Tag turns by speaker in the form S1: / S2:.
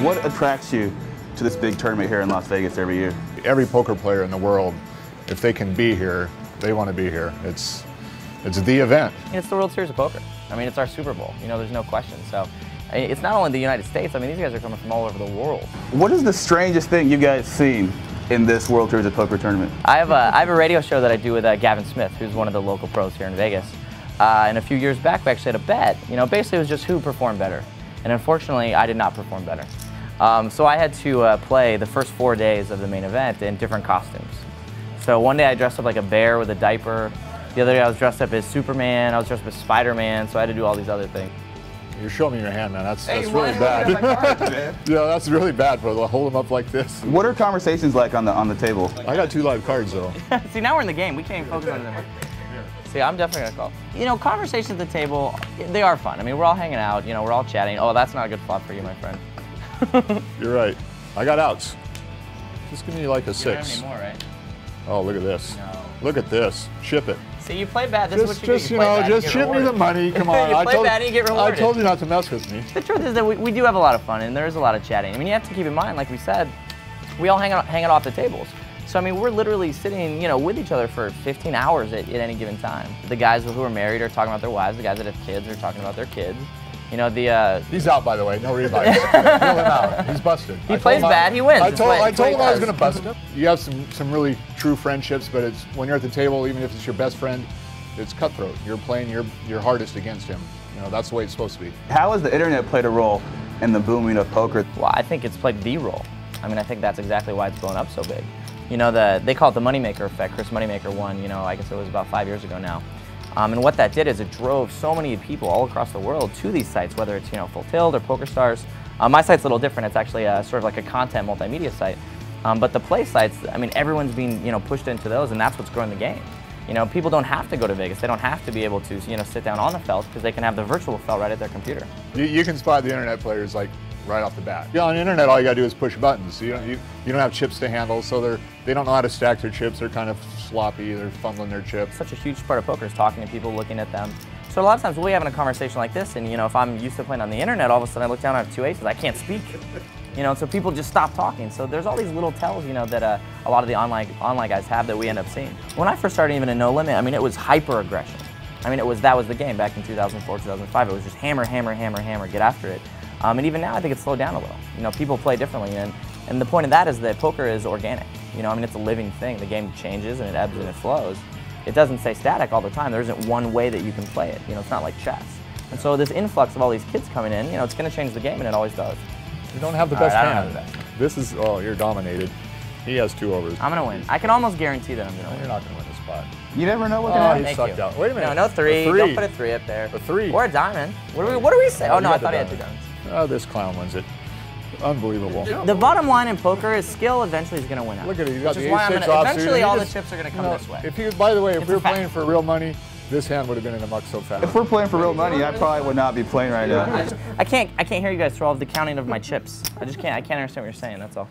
S1: What attracts you to this big tournament here in Las Vegas every year?
S2: Every poker player in the world, if they can be here, they want to be here. It's the event.
S3: It's the World Series of Poker. I mean, it's our Super Bowl. You know, there's no question. So it's not only the United States. I mean, these guys are coming from all over the world. What
S1: is the strangest thing you guys seen in this World Series of Poker tournament?
S3: I have a radio show that I do with Gavin Smith, who's one of the local pros here in Vegas. And a few years back, we actually had a bet. You know, basically it was just who performed better. And unfortunately, I did not perform better. So I had to play the first 4 days of the main event in different costumes. So one day I dressed up like a bear with a diaper. The other day I was dressed up as Superman. I was dressed up as Spider-Man. So I had to do all these other things.
S2: You're showing me your hand, man. That's really bad. Cards, man. Yeah, that's really bad, bro. Hold them up like this.
S1: What are conversations like on the table?
S2: I got 2 live cards, though.
S3: See, now we're in the game. We can't even focus on them. See, I'm definitely gonna call. You know, conversations at the table, they are fun. I mean, we're all hanging out. You know, we're all chatting. Oh, that's not a good flop for you, my friend.
S2: You're right. I got outs. Just give me like a 6.
S3: You don't have any more, right?
S2: Oh, look at this.
S3: No.
S2: Look at this. Ship it.
S3: See, you play bad. This is what you do.
S2: You know, just ship me the money. Come on.
S3: You play bad and you get rewarded.
S2: I told you not to mess with me.
S3: The truth is that we do have a lot of fun, and there is a lot of chatting. I mean, you have to keep in mind, like we said, we all hang out off the tables. So I mean, we're literally sitting, you know, with each other for 15 hours at any given time. The guys who are married are talking about their wives. The guys that have kids are talking about their kids. You know,
S2: He's out, by the way. No rebuy. Kill him out. He's busted.
S3: He plays bad. He wins.
S2: I told him I was going to bust him. You have some really true friendships, but it's when you're at the table, even if it's your best friend, it's cutthroat. You're playing your hardest against him. You know, that's the way it's supposed to be.
S1: How has the internet played a role in the booming of poker?
S3: Well, I think it's played the role. I mean, I think that's exactly why it's blown up so big. You know, they call it the Moneymaker effect. Chris Moneymaker won, you know, I guess it was about 5 years ago now. And what that did is it drove so many people all across the world to these sites, whether it's, you know, Full Tilt or PokerStars. My site's a little different. It's actually sort of like a content multimedia site. But the play sites, I mean, everyone's being, you know, pushed into those, and that's what's growing the game. You know, people don't have to go to Vegas. They don't have to be able to, you know, sit down on the felt because they can have the virtual felt right at their computer.
S2: You can spot the internet players like right off the bat. Yeah, on the internet, all you gotta do is push buttons. So you don't have chips to handle, so they don't know how to stack their chips. They're kind of sloppy. They're fumbling their chips.
S3: Such a huge part of poker is talking to people, looking at them. So a lot of times we'll be having a conversation like this, and you know, if I'm used to playing on the internet, all of a sudden I look down and I have 2 aces. I can't speak. You know, so people just stop talking. So there's all these little tells, you know, that a lot of the online guys have that we end up seeing. When I first started even in No Limit, I mean, it was hyper aggression. I mean, that was the game back in 2004, 2005. It was just hammer, hammer, hammer, hammer, get after it. And even now, I think it's slowed down a little. You know, people play differently, and the point of that is that poker is organic. You know, I mean, it's a living thing. The game changes and it ebbs and it flows. It doesn't stay static all the time. There isn't one way that you can play it. You know, it's not like chess. And so this influx of all these kids coming in, you know, it's going to change the game, and it always does.
S2: You don't have the best hand. This is, oh, you're dominated. He has 2 overs.
S3: I'm going to win. I can almost guarantee that I'm going to win.
S2: You're not going to win this spot.
S1: You never know what can happen.
S2: He sucked out. Wait a minute.
S3: No 3. Don't put a 3 up there.
S2: A 3.
S3: Or a diamond. What do we say? Oh, no, I thought he had 2 diamonds.
S2: Oh, this clown wins it. Unbelievable.
S3: The bottom line in poker is skill eventually is going to win out.
S2: Look at it. You got the
S3: ace-6
S2: offsuit.
S3: Eventually, all the chips are going to come this way.
S2: If you, by the way, if we were playing for real money, this hand would have been in a muck so fast.
S1: If we're playing for real money, I probably would not be playing right now.
S3: I can't hear you guys throw off the counting of my chips. I can't understand what you're saying, that's all.